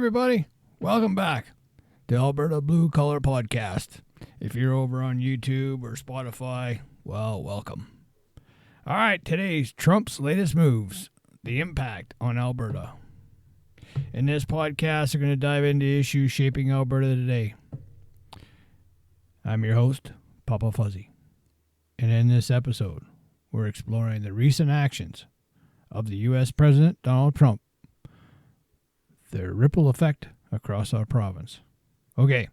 everybody. Welcome back to Alberta Blue Collar Podcast. If you're over on YouTube or Spotify, well, welcome. All right, today's Trump's latest moves, the impact on Alberta. In this podcast, we're going to dive into issues shaping Alberta today. I'm your host, Papa Fuzzy. And in this episode, we're exploring the recent actions of the U.S. President Donald Trump, their ripple effect across our province. Okay,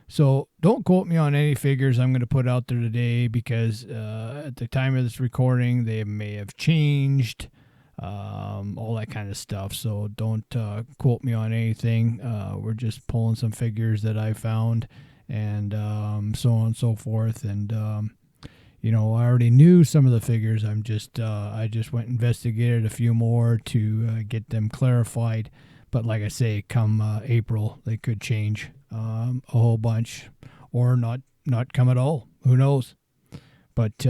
so don't quote me on any figures I'm going to put out there today because at the time of this recording, they may have changed, all that kind of stuff. So don't quote me on anything. We're just pulling some figures that I found and so on and so forth. And, I already knew some of the figures. I just went and investigated a few more to get them clarified. But like I say, come April, they could change a whole bunch or not come at all. Who knows? But,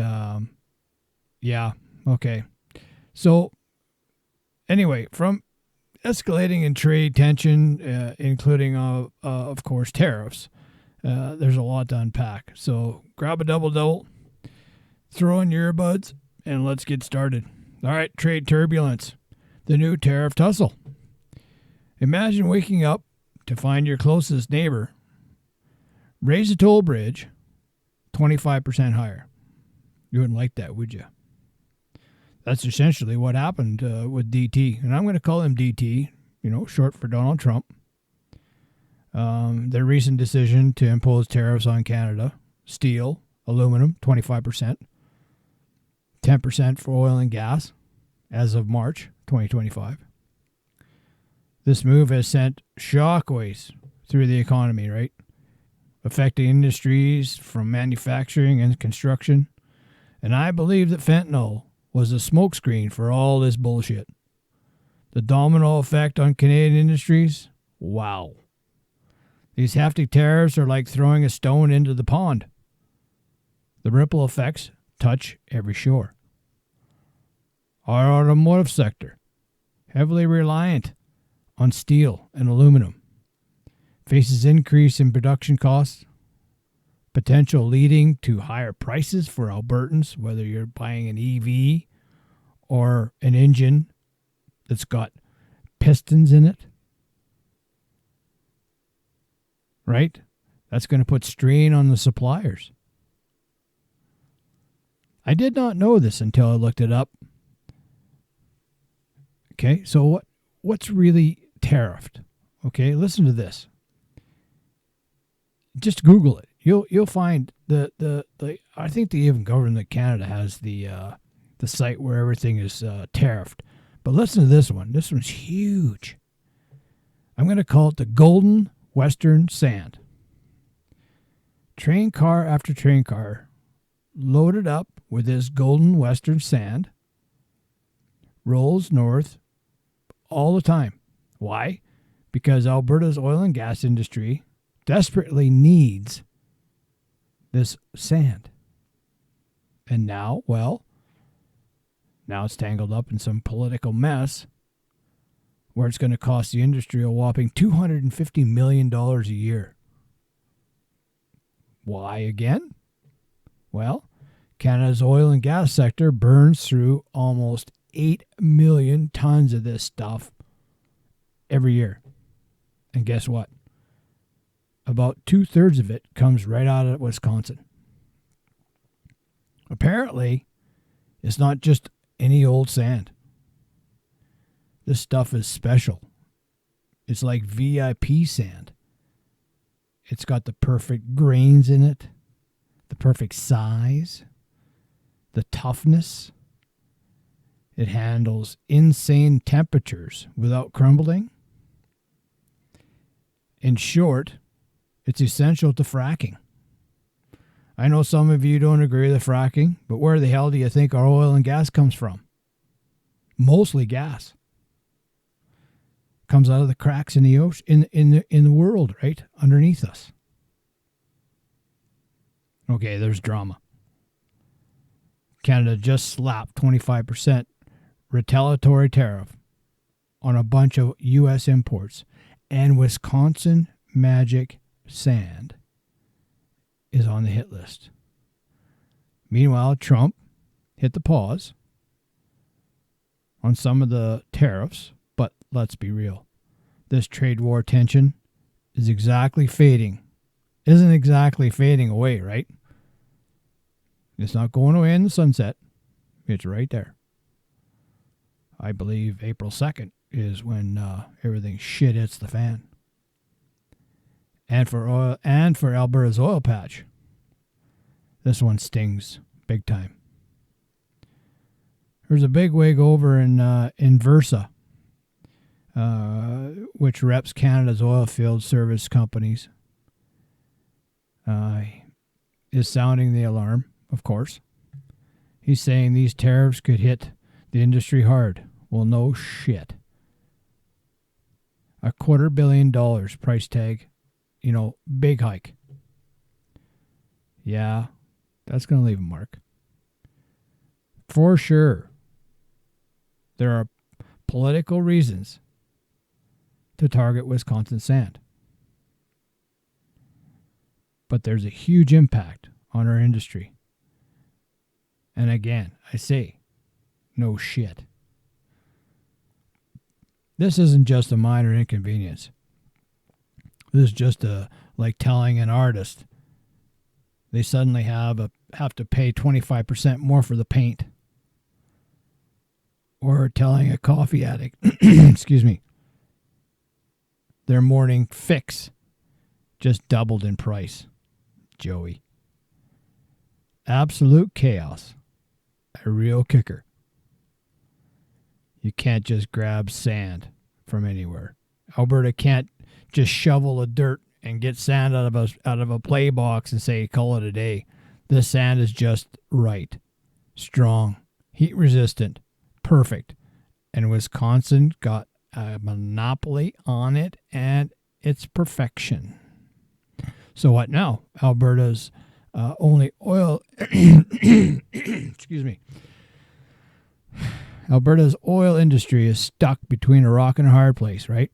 yeah, okay. So, anyway, from escalating in trade tension, including, of course, tariffs, there's a lot to unpack. So, grab a double, throw in your earbuds, and let's get started. All right, trade turbulence, the new tariff tussle. Imagine waking up to find your closest neighbor raise a toll bridge 25% higher. You wouldn't like that, would you? That's essentially what happened with DT. And I'm going to call him DT, short for Donald Trump. Their recent decision to impose tariffs on Canada, steel, aluminum, 25%, 10% for oil and gas as of March 2025. This move has sent shockwaves through the economy, right? Affecting industries from manufacturing and construction. And I believe that fentanyl was a smokescreen for all this bullshit. The domino effect on Canadian industries? Wow. These hefty tariffs are like throwing a stone into the pond. The ripple effects touch every shore. Our automotive sector, heavily reliant on steel and aluminum, faces increase in production costs, potential leading to higher prices for Albertans, whether you're buying an EV or an engine that's got pistons in it. Right? That's going to put strain on the suppliers. I did not know this until I looked it up. Okay, so what's really tariffed? Okay, listen to this. Just Google it. You'll find the I think the even government of Canada has the site where everything is tariffed. But listen to this one. This one's huge. I'm going to call it the Golden Western Sand. Train car after train car loaded up with this Golden Western Sand rolls north all the time. Why? Because Alberta's oil and gas industry desperately needs this sand. And now it's tangled up in some political mess where it's going to cost the industry a whopping $250 million a year. Why again? Well, Canada's oil and gas sector burns through almost 8 million tons of this stuff every year. And guess what? About 2/3 of it comes right out of Wisconsin. Apparently, it's not just any old sand. This stuff is special. It's like VIP sand. It's got the perfect grains in it, the perfect size, the toughness. It handles insane temperatures without crumbling. In short, it's essential to fracking. I know some of you don't agree with fracking, but where the hell do you think our oil and gas comes from? Mostly gas. Comes out of the cracks in the ocean, in the world, right underneath us. Okay, there's drama. Canada just slapped 25% retaliatory tariff on a bunch of U.S. imports, And Wisconsin Magic Sand is on the hit list. Meanwhile, Trump hit the pause on some of the tariffs, but let's be real. This trade war tension isn't exactly fading away, right? It's not going away in the sunset. It's right there. I believe April 2nd is when everything shit hits the fan. And for Alberta's oil patch, this one stings big time. There's a big wig over in Versa, which reps Canada's oil field service companies, is sounding the alarm, of course. He's saying these tariffs could hit the industry hard. Well, no shit. $250 million price tag, big hike. Yeah, that's going to leave a mark. For sure. There are political reasons to target Wisconsin sand. But there's a huge impact on our industry. And again, I say, no shit. This isn't just a minor inconvenience. This is just like telling an artist they suddenly have to pay 25% more for the paint. Or telling a coffee addict, excuse me, their morning fix just doubled in price. Joey. Absolute chaos. A real kicker. You can't just grab sand from anywhere. Alberta can't just shovel the dirt and get sand out of a play box and say, call it a day. This sand is just right. Strong. Heat resistant. Perfect. And Wisconsin got a monopoly on it, and it's perfection. So what now? Alberta's only oil excuse me. Alberta's oil industry is stuck between a rock and a hard place, right?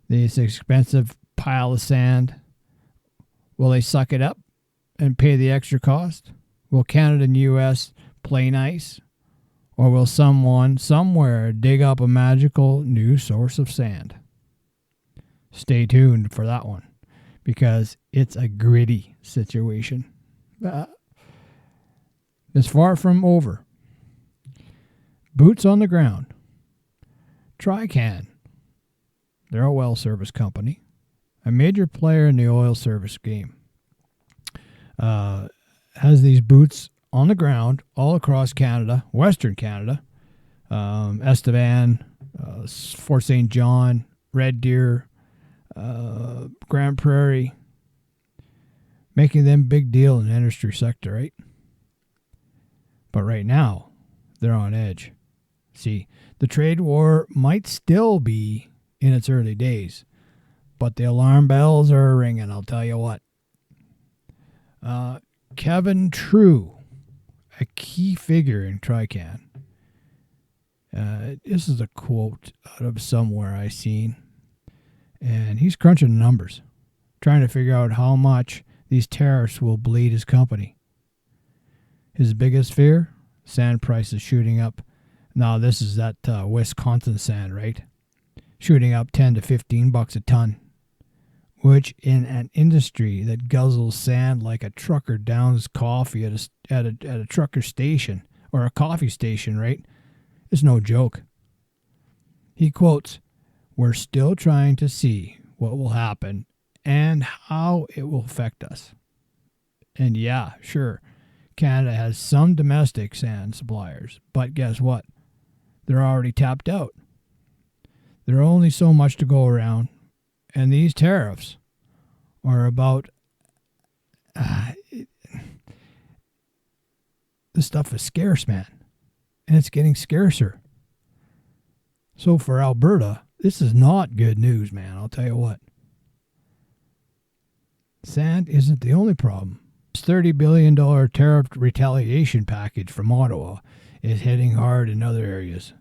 This expensive pile of sand. Will they suck it up and pay the extra cost? Will Canada and U.S. play nice? Or will someone somewhere dig up a magical new source of sand? Stay tuned for that one, because it's a gritty situation. It's far from over. Boots on the ground. Trican. They're a well service company, a major player in the oil service game. Has these boots on the ground all across Canada, Western Canada, Estevan, Fort St. John, Red Deer, Grand Prairie, making them big deal in the industry sector, right? But right now, they're on edge. See, the trade war might still be in its early days, but the alarm bells are ringing, I'll tell you what. Kevin True, a key figure in Trican. This is a quote out of somewhere I seen. And he's crunching the numbers, trying to figure out how much these tariffs will bleed his company. His biggest fear? Sand prices shooting up. Now, this is that Wisconsin sand, right? Shooting up $10 to $15 a ton. Which, in an industry that guzzles sand like a trucker downs coffee at a trucker station or a coffee station, right? It's no joke. He quotes, "We're still trying to see what will happen and how it will affect us." And yeah, sure, Canada has some domestic sand suppliers, but guess what? They're already tapped out. There's only so much to go around. And these tariffs are about... this stuff is scarce, man. And it's getting scarcer. So for Alberta, this is not good news, man. I'll tell you what. Sand isn't the only problem. This $30 billion tariff retaliation package from Ottawa is hitting hard in other areas.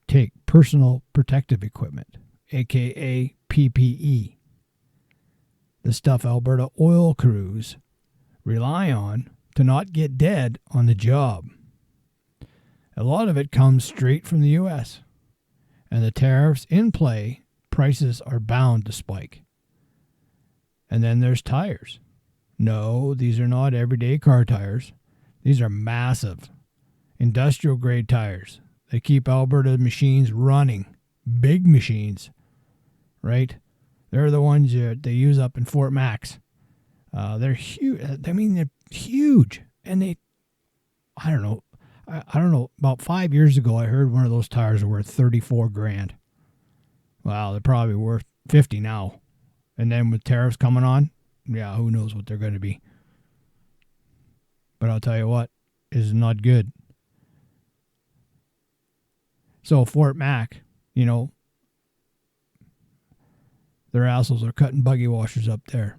Take personal protective equipment. aka PPE, the stuff Alberta oil crews rely on to not get dead on the job. A lot of it comes straight from the U.S., and the tariffs in play, prices are bound to spike. And then there's tires. No, these are not everyday car tires. These are massive industrial grade tires. They keep Alberta machines running. Big machines, right? They're the ones they use up in Fort Max. They're huge. I mean, they're huge. And I don't know. I don't know. About 5 years ago, I heard one of those tires were worth $34,000. Wow, they're probably worth 50 now. And then with tariffs coming on, yeah, who knows what they're going to be. But I'll tell you what, is not good. So Fort Mac, you know, their assholes are cutting buggy washers up there.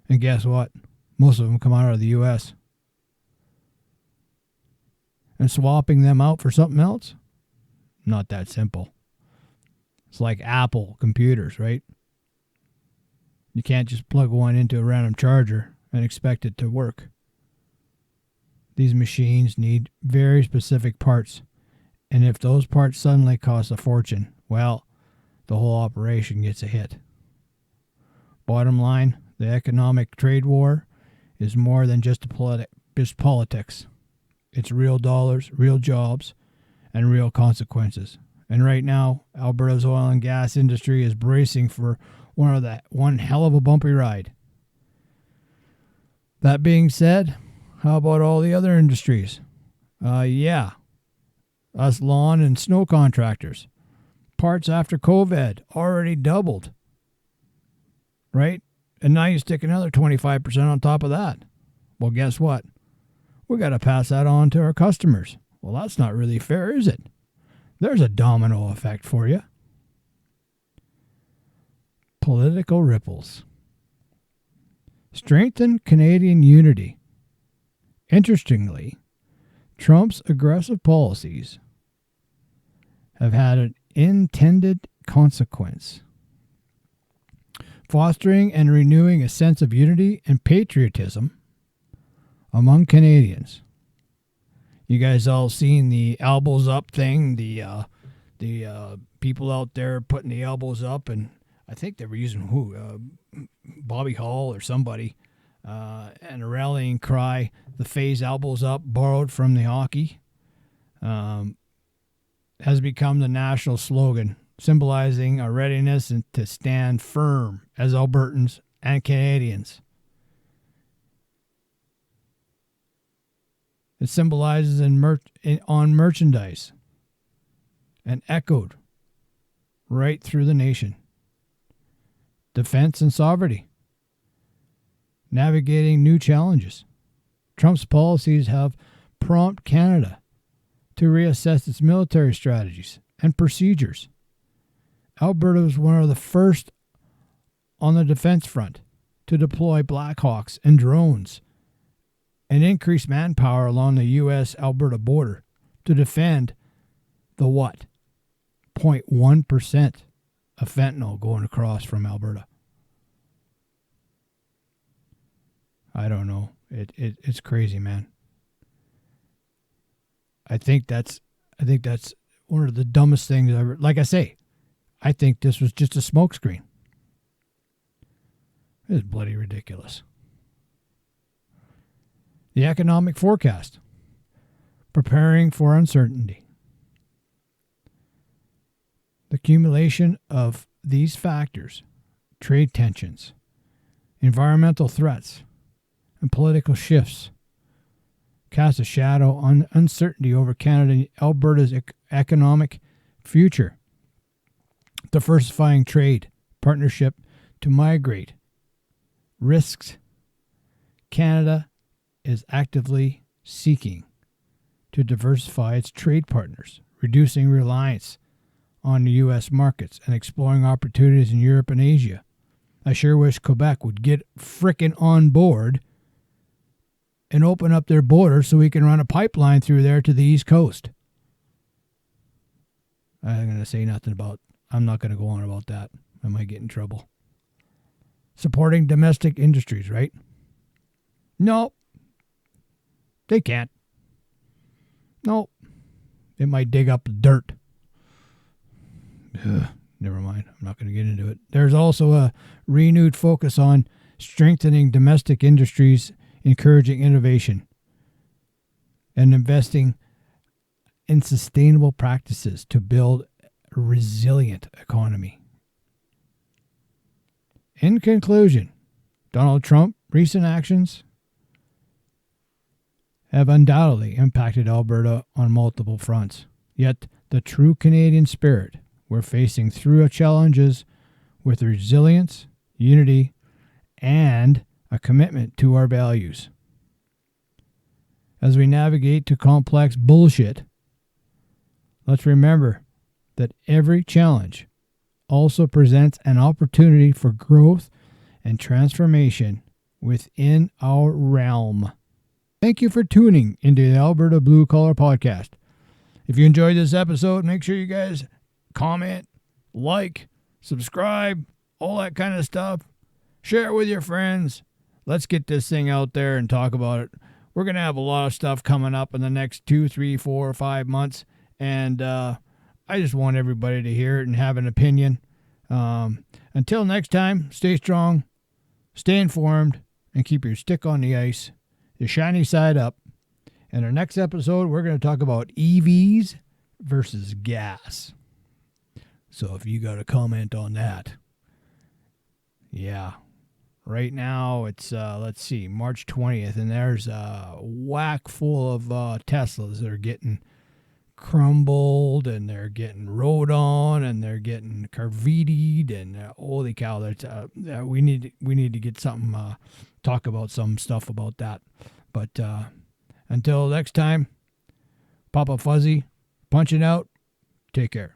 And guess what? Most of them come out of the U.S. And swapping them out for something else? Not that simple. It's like Apple computers, right? You can't just plug one into a random charger and expect it to work. These machines need very specific parts. And if those parts suddenly cost a fortune, well, the whole operation gets a hit. Bottom line, the economic trade war is more than just politics. It's real dollars, real jobs, and real consequences. And right now, Alberta's oil and gas industry is bracing for one hell of a bumpy ride. That being said, how about all the other industries? Us lawn and snow contractors. Parts after COVID already doubled. Right? And now you stick another 25% on top of that. Well, guess what? We got to pass that on to our customers. Well, that's not really fair, is it? There's a domino effect for you. Political ripples. Strengthen Canadian unity. Interestingly, Trump's aggressive policies have had an intended consequence, fostering and renewing a sense of unity and patriotism among Canadians. You guys all seen the elbows up thing, the people out there putting the elbows up, and I think they were using Bobby Hall or somebody, and a rallying cry, the phase elbows up, borrowed from the hockey, has become the national slogan, symbolizing our readiness to stand firm as Albertans and Canadians. It symbolizes on merchandise and echoed right through the nation. Defense and sovereignty. Navigating new challenges. Trump's policies have prompted Canada to reassess its military strategies and procedures. Alberta was one of the first on the defense front to deploy Blackhawks and drones and increase manpower along the U.S.-Alberta border to defend the 0.1% of fentanyl going across from Alberta. I don't know. It's crazy, man. I think that's one of the dumbest things ever. Like I say, I think this was just a smokescreen. It's bloody ridiculous. The economic forecast. Preparing for uncertainty. The accumulation of these factors, trade tensions, environmental threats, and political shifts, cast a shadow on uncertainty over Canada and Alberta's economic future. Diversifying trade partnership to migrate risks. Canada is actively seeking to diversify its trade partners, reducing reliance on the U.S. markets and exploring opportunities in Europe and Asia. I sure wish Quebec would get frickin' on board and open up their border so we can run a pipeline through there to the East Coast. I'm going to say nothing about I'm not going to go on about that. I might get in trouble. Supporting domestic industries, right? No, they can't. No, it might dig up the dirt. Never mind. I'm not going to get into it. There's also a renewed focus on strengthening domestic industries, encouraging innovation, and investing in sustainable practices to build a resilient economy. In conclusion, Donald Trump's recent actions have undoubtedly impacted Alberta on multiple fronts. Yet the true Canadian spirit we're facing through challenges with resilience, unity, and a commitment to our values. As we navigate to complex bullshit, let's remember that every challenge also presents an opportunity for growth and transformation within our realm. Thank you for tuning into the Alberta Blue Collar Podcast. If you enjoyed this episode, make sure you guys comment, like, subscribe, all that kind of stuff. Share it with your friends. Let's get this thing out there and talk about it. We're going to have a lot of stuff coming up in the next 2, 3, 4, or 5 months. And I just want everybody to hear it and have an opinion. Until next time, stay strong, stay informed, and keep your stick on the ice, the shiny side up. In our next episode, we're going to talk about EVs versus gas. So if you got a comment on that, yeah. Right now it's, March 20th, and there's a whack full of Teslas that are getting crumbled, and they're getting rode on, and they're getting carvitied, and holy cow, we need to get something, talk about some stuff about that. But until next time, Papa Fuzzy, punching out. Take care.